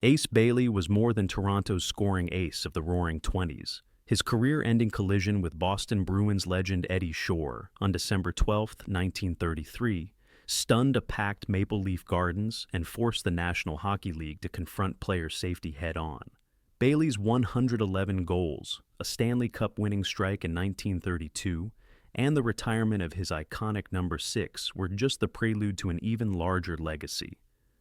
Ace Bailey was more than Toronto's scoring ace of the Roaring Twenties. His career-ending collision with Boston Bruins legend Eddie Shore on December 12, 1933, stunned a packed Maple Leaf Gardens and forced the National Hockey League to confront player safety head-on. Bailey's 111 goals, a Stanley Cup-winning strike in 1932, and the retirement of his iconic number 6 were just the prelude to an even larger legacy.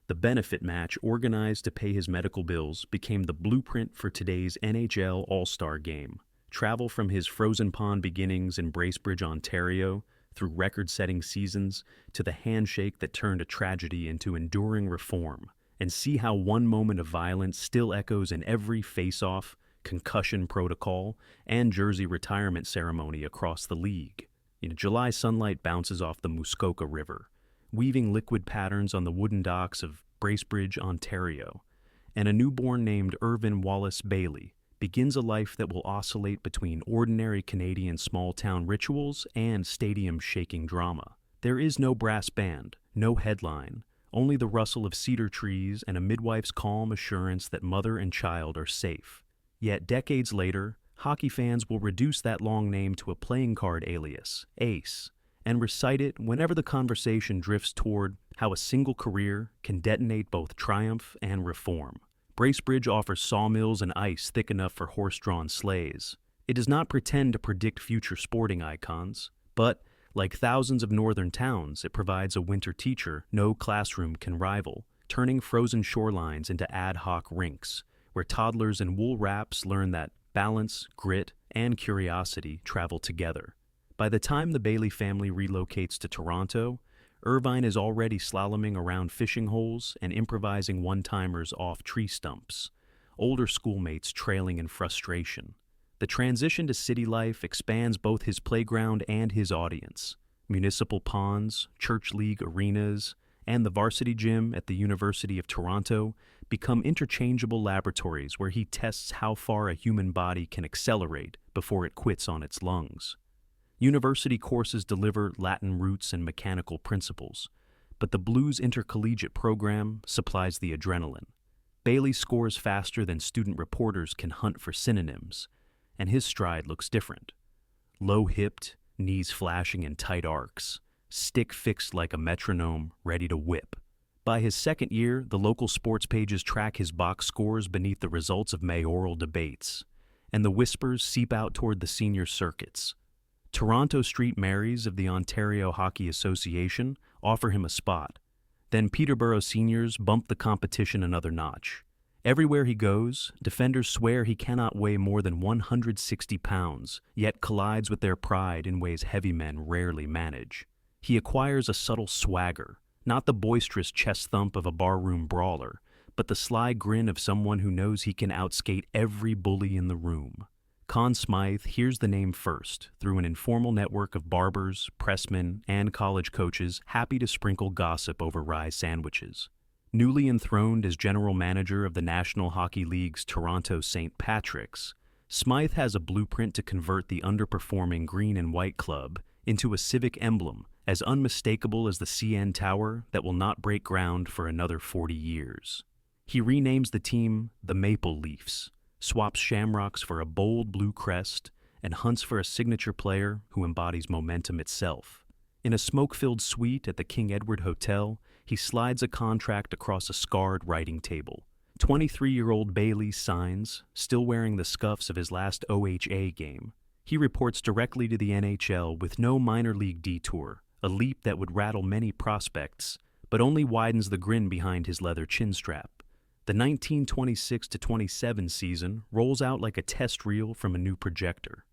The benefit match organized to pay his medical bills became the blueprint for today's NHL All-Star Game. Travel from his frozen pond beginnings in Bracebridge, Ontario, through record-setting seasons, to the handshake that turned a tragedy into enduring reform, and see how one moment of violence still echoes in every face-off, concussion protocol, and jersey retirement ceremony across the league. July sunlight bounces off the Muskoka River, weaving liquid patterns on the wooden docks of Bracebridge, Ontario, and a newborn named Irvin Wallace Bailey begins a life that will oscillate between ordinary Canadian small-town rituals and stadium-shaking drama. There is no brass band, no headline, only the rustle of cedar trees and a midwife's calm assurance that mother and child are safe. Yet decades later, hockey fans will reduce that long name to a playing card alias, Ace, and recite it whenever the conversation drifts toward how a single career can detonate both triumph and reform. Bracebridge offers sawmills and ice thick enough for horse-drawn sleighs. It does not pretend to predict future sporting icons, but, like thousands of northern towns, it provides a winter teacher no classroom can rival, turning frozen shorelines into ad hoc rinks, where toddlers in wool wraps learn that balance, grit, and curiosity travel together. By the time the Bailey family relocates to Toronto, Irvine is already slaloming around fishing holes and improvising one-timers off tree stumps, older schoolmates trailing in frustration. The transition to city life expands both his playground and his audience. Municipal ponds, church league arenas, and the varsity gym at the University of Toronto become interchangeable laboratories where he tests how far a human body can accelerate before it quits on its lungs. University courses deliver Latin roots and mechanical principles, but the Blues intercollegiate program supplies the adrenaline. Bailey scores faster than student reporters can hunt for synonyms, and his stride looks different. Low-hipped, knees flashing in tight arcs, stick fixed like a metronome, ready to whip. By his second year, the local sports pages track his box scores beneath the results of mayoral debates, and the whispers seep out toward the senior circuits. Toronto Street Marys of the Ontario Hockey Association offer him a spot. Then Peterborough seniors bump the competition another notch. Everywhere he goes, defenders swear he cannot weigh more than 160 pounds, yet collides with their pride in ways heavy men rarely manage. He acquires a subtle swagger, not the boisterous chest thump of a barroom brawler, but the sly grin of someone who knows he can outskate every bully in the room. Conn Smythe hears the name first through an informal network of barbers, pressmen, and college coaches happy to sprinkle gossip over rye sandwiches. Newly enthroned as general manager of the National Hockey League's Toronto St. Patrick's, Smythe has a blueprint to convert the underperforming Green and White Club into a civic emblem as unmistakable as the CN Tower that will not break ground for another 40 years. He renames the team the Maple Leafs, swaps shamrocks for a bold blue crest, and hunts for a signature player who embodies momentum itself. In a smoke-filled suite at the King Edward Hotel, he slides a contract across a scarred writing table. 23-year-old Bailey signs, still wearing the scuffs of his last OHA game. He reports directly to the NHL with no minor league detour, a leap that would rattle many prospects, but only widens the grin behind his leather chinstrap. The 1926-27 season rolls out like a test reel from a new projector.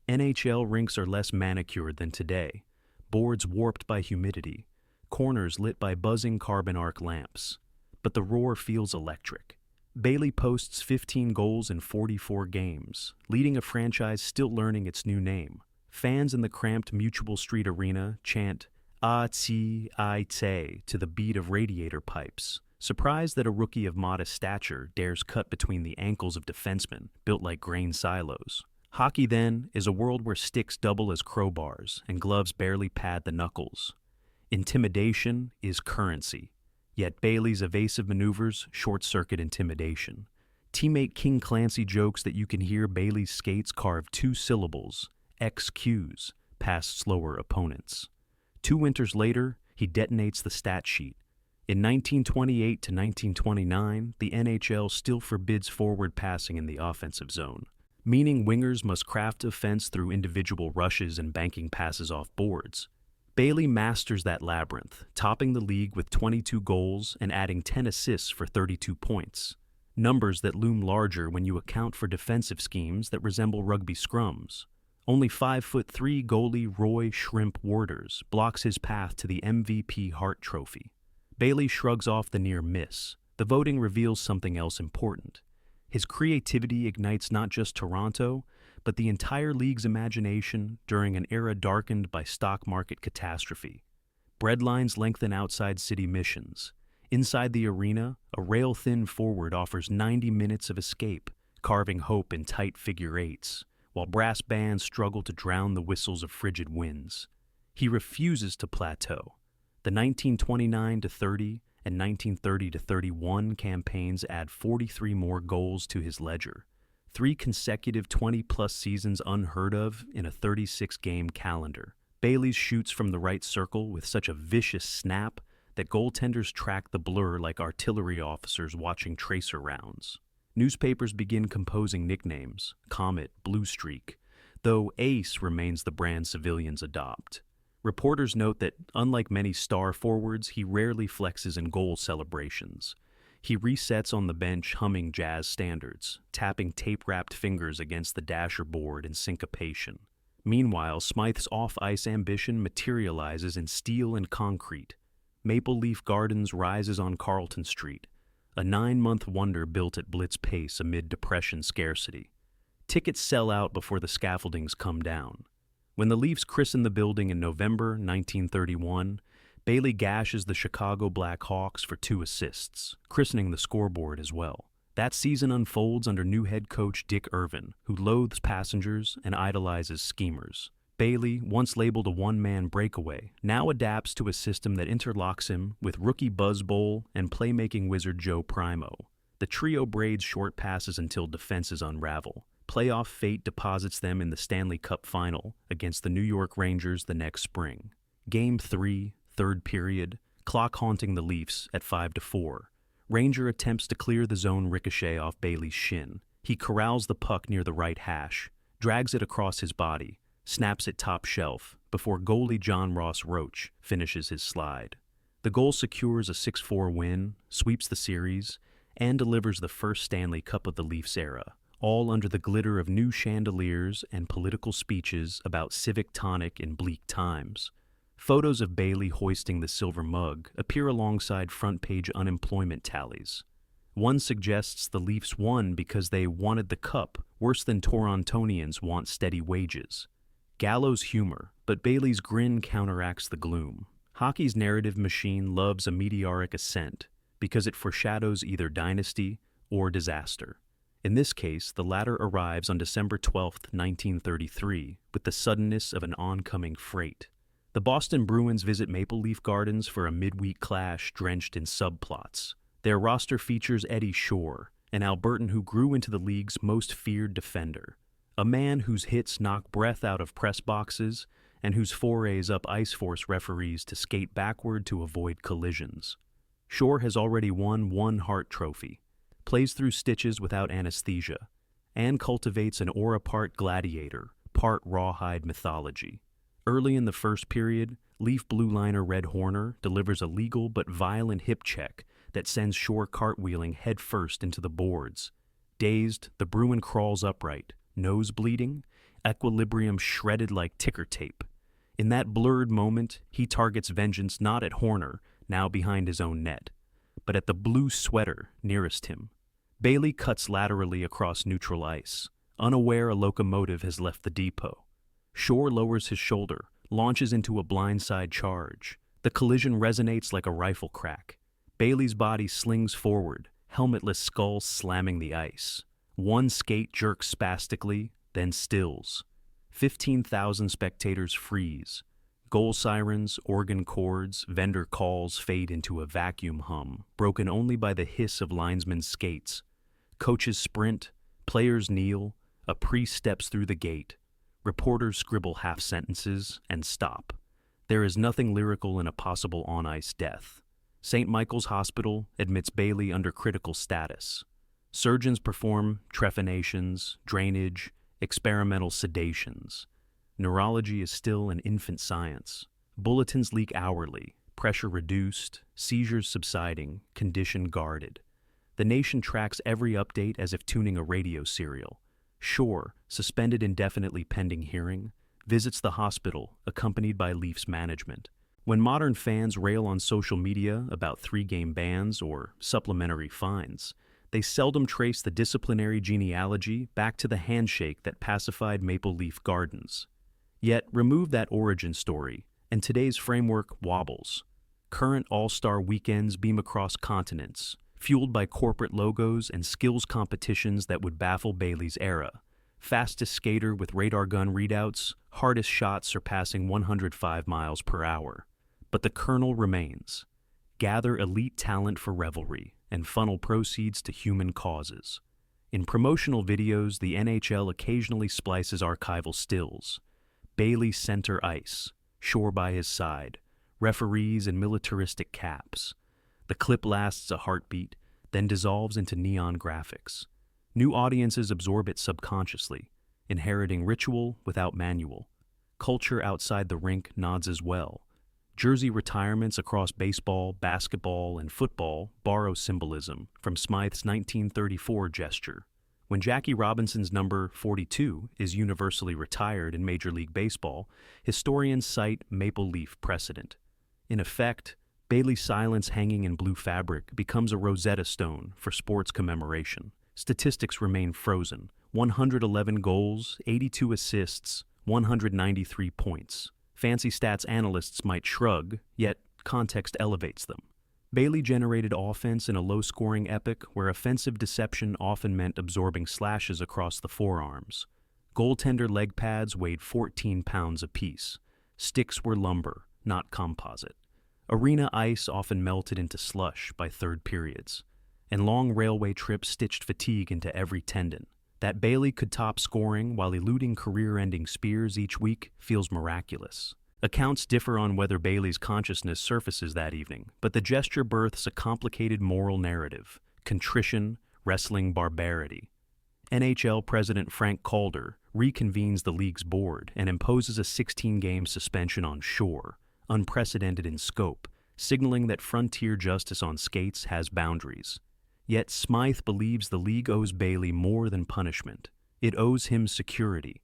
NHL rinks are less manicured than today, boards warped by humidity, corners lit by buzzing carbon arc lamps. But the roar feels electric. Bailey posts 15 goals in 44 games, leading a franchise still learning its new name. Fans in the cramped Mutual Street Arena chant "Ah-tee-I-tee" to the beat of radiator pipes, surprised that a rookie of modest stature dares cut between the ankles of defensemen built like grain silos. Hockey, then, is a world where sticks double as crowbars and gloves barely pad the knuckles. Intimidation is currency. Yet Bailey's evasive maneuvers short-circuit intimidation. Teammate King Clancy jokes that you can hear Bailey's skates carve two syllables, XQs, past slower opponents. 2 winters later, he detonates the stat sheet. In 1928 to 1929, the NHL still forbids forward passing in the offensive zone, meaning wingers must craft offense through individual rushes and banking passes off boards. Bailey masters that labyrinth, topping the league with 22 goals and adding 10 assists for 32 points. Numbers that loom larger when you account for defensive schemes that resemble rugby scrums. Only 5'3" goalie Roy "Shrimp" Warders blocks his path to the MVP Hart Trophy. Bailey shrugs off the near miss. The voting reveals something else important. His creativity ignites not just Toronto, but the entire league's imagination during an era darkened by stock market catastrophe. Breadlines lengthen outside city missions. Inside the arena, a rail-thin forward offers 90 minutes of escape, carving hope in tight figure eights, while brass bands struggle to drown the whistles of frigid winds. He refuses to plateau. The 1929-30 and 1930-31 campaigns add 43 more goals to his ledger, 3 consecutive 20-plus seasons unheard of in a 36-game calendar. Bailey shoots from the right circle with such a vicious snap that goaltenders track the blur like artillery officers watching tracer rounds. Newspapers begin composing nicknames, Comet, Blue Streak, though Ace remains the brand civilians adopt. Reporters note that, unlike many star forwards, he rarely flexes in goal celebrations. He resets on the bench humming jazz standards, tapping tape-wrapped fingers against the dasher board in syncopation. Meanwhile, Smythe's off-ice ambition materializes in steel and concrete. Maple Leaf Gardens rises on Carlton Street, a 9-month wonder built at blitz pace amid depression scarcity. Tickets sell out before the scaffoldings come down. When the Leafs christen the building in November 1931, Bailey gashes the Chicago Blackhawks for 2 assists, christening the scoreboard as well. That season unfolds under new head coach Dick Irvin, who loathes passengers and idolizes schemers. Bailey, once labeled a one-man breakaway, now adapts to a system that interlocks him with rookie Buzz Bowl and playmaking wizard Joe Primo. The trio braids short passes until defenses unravel. Playoff fate deposits them in the Stanley Cup final against the New York Rangers the next spring. Game 3, third period, clock haunting the Leafs at 5-4. Ranger attempts to clear the zone ricochet off Bailey's shin. He corrals the puck near the right hash, drags it across his body, snaps it top shelf, before goalie John Ross Roach finishes his slide. The goal secures a 6-4 win, sweeps the series, and delivers the first Stanley Cup of the Leafs era, all under the glitter of new chandeliers and political speeches about civic tonic in bleak times. Photos of Bailey hoisting the silver mug appear alongside front-page unemployment tallies. One suggests the Leafs won because they wanted the cup worse than Torontonians want steady wages. Gallows humor, but Bailey's grin counteracts the gloom. Hockey's narrative machine loves a meteoric ascent because it foreshadows either dynasty or disaster. In this case, the latter arrives on December 12, 1933, with the suddenness of an oncoming freight. The Boston Bruins visit Maple Leaf Gardens for a midweek clash drenched in subplots. Their roster features Eddie Shore, an Albertan who grew into the league's most feared defender, a man whose hits knock breath out of press boxes and whose forays up ice force referees to skate backward to avoid collisions. Shore has already won 1 Hart Trophy, plays through stitches without anesthesia, and cultivates an aura-part gladiator, part rawhide mythology. Early in the first period, Leaf blue liner Red Horner delivers a legal but violent hip check that sends Shore cartwheeling headfirst into the boards. Dazed, the Bruin crawls upright, nose bleeding, equilibrium shredded like ticker tape. In that blurred moment, he targets vengeance not at Horner, now behind his own net, but at the blue sweater nearest him. Bailey cuts laterally across neutral ice, unaware a locomotive has left the depot. Shore lowers his shoulder, launches into a blindside charge. The collision resonates like a rifle crack. Bailey's body slings forward, helmetless skull slamming the ice. One skate jerks spastically, then stills. 15,000 spectators freeze. Goal sirens, organ chords, vendor calls fade into a vacuum hum, broken only by the hiss of linesmen's skates. Coaches sprint, players kneel, a priest steps through the gate. Reporters scribble half-sentences and stop. There is nothing lyrical in a possible on-ice death. St. Michael's Hospital admits Bailey under critical status. Surgeons perform trephinations, drainage, experimental sedations. Neurology is still an infant science. Bulletins leak hourly, pressure reduced, seizures subsiding, condition guarded. The nation tracks every update as if tuning a radio serial. Shore, suspended indefinitely pending hearing, visits the hospital accompanied by Leafs management. When modern fans rail on social media about 3-game bans or supplementary fines, they seldom trace the disciplinary genealogy back to the handshake that pacified Maple Leaf Gardens. Yet, remove that origin story, and today's framework wobbles. Current All-Star weekends beam across continents, fueled by corporate logos and skills competitions that would baffle Bailey's era. Fastest skater with radar gun readouts, hardest shot surpassing 105 miles per hour. But the kernel remains. Gather elite talent for revelry and funnel proceeds to human causes. In promotional videos, the NHL occasionally splices archival stills. Bailey center ice, Shore by his side, referees in militaristic caps. The clip lasts a heartbeat, then dissolves into neon graphics. New audiences absorb it subconsciously, inheriting ritual without manual. Culture outside the rink nods as well. Jersey retirements across baseball, basketball, and football borrow symbolism from Smythe's 1934 gesture. When Jackie Robinson's number 42 is universally retired in Major League Baseball, historians cite Maple Leaf precedent. In effect, Bailey's silence hanging in blue fabric becomes a Rosetta Stone for sports commemoration. Statistics remain frozen: 111 goals, 82 assists, 193 points. Fancy stats analysts might shrug, yet context elevates them. Bailey generated offense in a low-scoring epic where offensive deception often meant absorbing slashes across the forearms. Goaltender leg pads weighed 14 pounds apiece. Sticks were lumber, not composite. Arena ice often melted into slush by third periods, and long railway trips stitched fatigue into every tendon. That Bailey could top scoring while eluding career-ending spears each week feels miraculous. Accounts differ on whether Bailey's consciousness surfaces that evening, but the gesture births a complicated moral narrative: contrition, wrestling barbarity. NHL President Frank Calder reconvenes the league's board and imposes a 16-game suspension on Shore, unprecedented in scope, signaling that frontier justice on skates has boundaries. Yet Smythe believes the league owes Bailey more than punishment. It owes him security.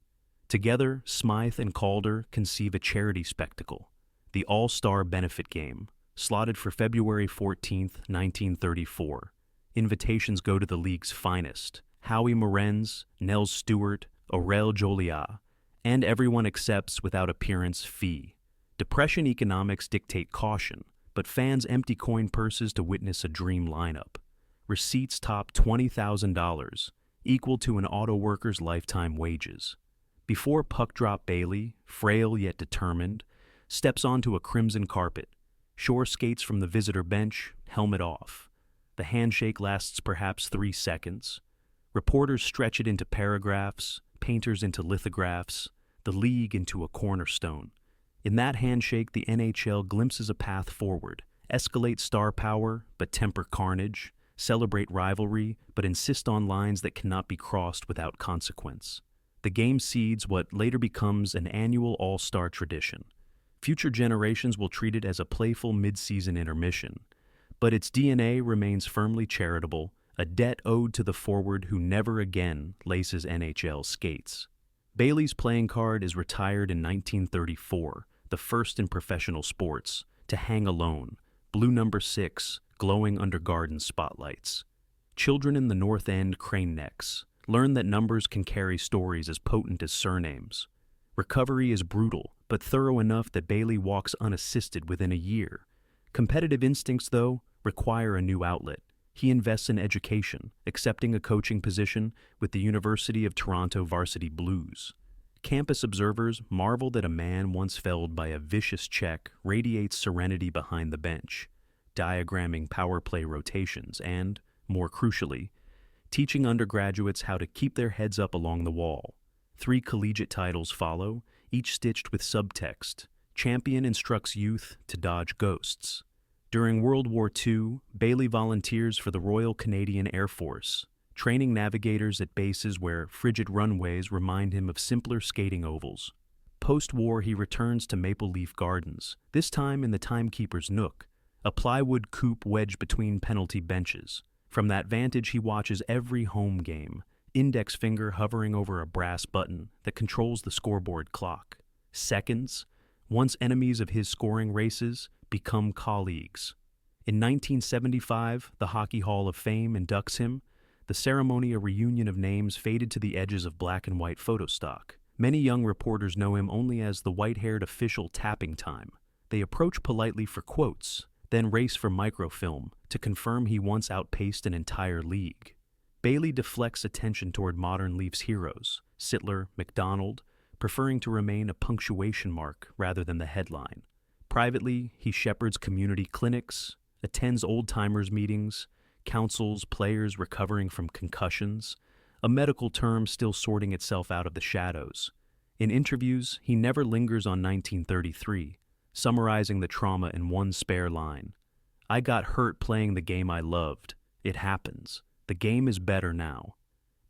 Together, Smythe and Calder conceive a charity spectacle, the All-Star Benefit Game, slotted for February 14, 1934. Invitations go to the league's finest: Howie Morenz, Nels Stewart, Aurel Joliat, and everyone accepts without appearance fee. Depression economics dictate caution, but fans empty coin purses to witness a dream lineup. Receipts top $20,000, equal to an auto worker's lifetime wages. Before puck drop Bailey, frail yet determined, steps onto a crimson carpet. Shore skates from the visitor bench, helmet off. The handshake lasts perhaps 3 seconds. Reporters stretch it into paragraphs, painters into lithographs, the league into a cornerstone. In that handshake, the NHL glimpses a path forward, escalate star power, but temper carnage, celebrate rivalry, but insist on lines that cannot be crossed without consequence. The game seeds what later becomes an annual all-star tradition. Future generations will treat it as a playful mid-season intermission, but its DNA remains firmly charitable, a debt owed to the forward who never again laces NHL skates. Bailey's playing card is retired in 1934, the first in professional sports, to hang alone, blue number 6, glowing under garden spotlights. Children in the North End crane necks learn that numbers can carry stories as potent as surnames. Recovery is brutal, but thorough enough that Bailey walks unassisted within a year. Competitive instincts, though, require a new outlet. He invests in education, accepting a coaching position with the University of Toronto Varsity Blues. Campus observers marvel that a man once felled by a vicious check radiates serenity behind the bench, diagramming power play rotations and, more crucially, teaching undergraduates how to keep their heads up along the wall. 3 collegiate titles follow, each stitched with subtext. Champion instructs youth to dodge ghosts. During World War II, Bailey volunteers for the Royal Canadian Air Force, training navigators at bases where frigid runways remind him of simpler skating ovals. Post-war, he returns to Maple Leaf Gardens, this time in the timekeeper's nook, a plywood coop wedged between penalty benches. From that vantage, he watches every home game, index finger hovering over a brass button that controls the scoreboard clock. Seconds, once enemies of his scoring races, become colleagues. In 1975, the Hockey Hall of Fame inducts him. The ceremony, a reunion of names faded to the edges of black and white photo stock. Many young reporters know him only as the white-haired official tapping time. They approach politely for quotes, then race for microfilm to confirm he once outpaced an entire league. Bailey deflects attention toward modern Leafs heroes, Sittler, McDonald, preferring to remain a punctuation mark rather than the headline. Privately, he shepherds community clinics, attends old-timers meetings, counsels players recovering from concussions, a medical term still sorting itself out of the shadows. In interviews, he never lingers on 1933, summarizing the trauma in one spare line. "I got hurt playing the game I loved. It happens. The game is better now."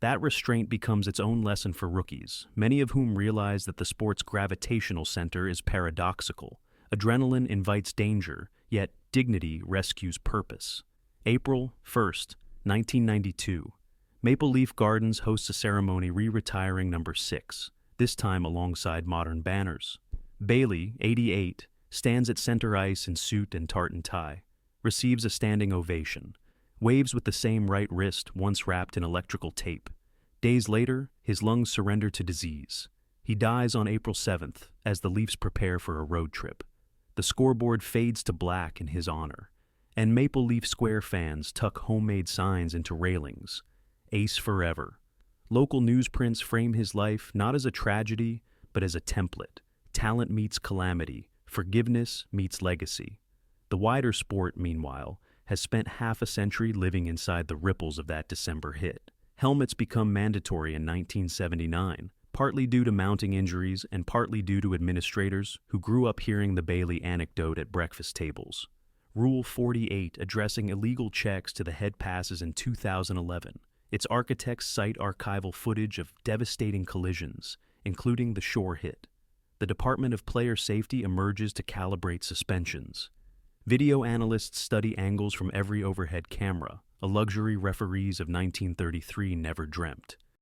That restraint becomes its own lesson for rookies, many of whom realize that the sport's gravitational center is paradoxical. Adrenaline invites danger, yet dignity rescues purpose. April 1st, 1992. Maple Leaf Gardens hosts a ceremony re-retiring number 6, this time alongside modern banners. Bailey, 88, stands at center ice in suit and tartan tie, receives a standing ovation, waves with the same right wrist once wrapped in electrical tape. Days later, his lungs surrender to disease. He dies on April 7th as the Leafs prepare for a road trip. The scoreboard fades to black in his honor, and Maple Leaf Square fans tuck homemade signs into railings. Ace forever. Local newsprints frame his life not as a tragedy, but as a template. Talent meets calamity. Forgiveness meets legacy. The wider sport, meanwhile, has spent half a century living inside the ripples of that December hit. Helmets become mandatory in 1979, partly due to mounting injuries and partly due to administrators who grew up hearing the Bailey anecdote at breakfast tables. Rule 48 addressing illegal checks to the head passes in 2011. Its architects cite archival footage of devastating collisions, including the Shore hit. The Department of Player Safety emerges to calibrate suspensions. Video analysts study angles from every overhead camera, a luxury referees of 1933 never dreamt.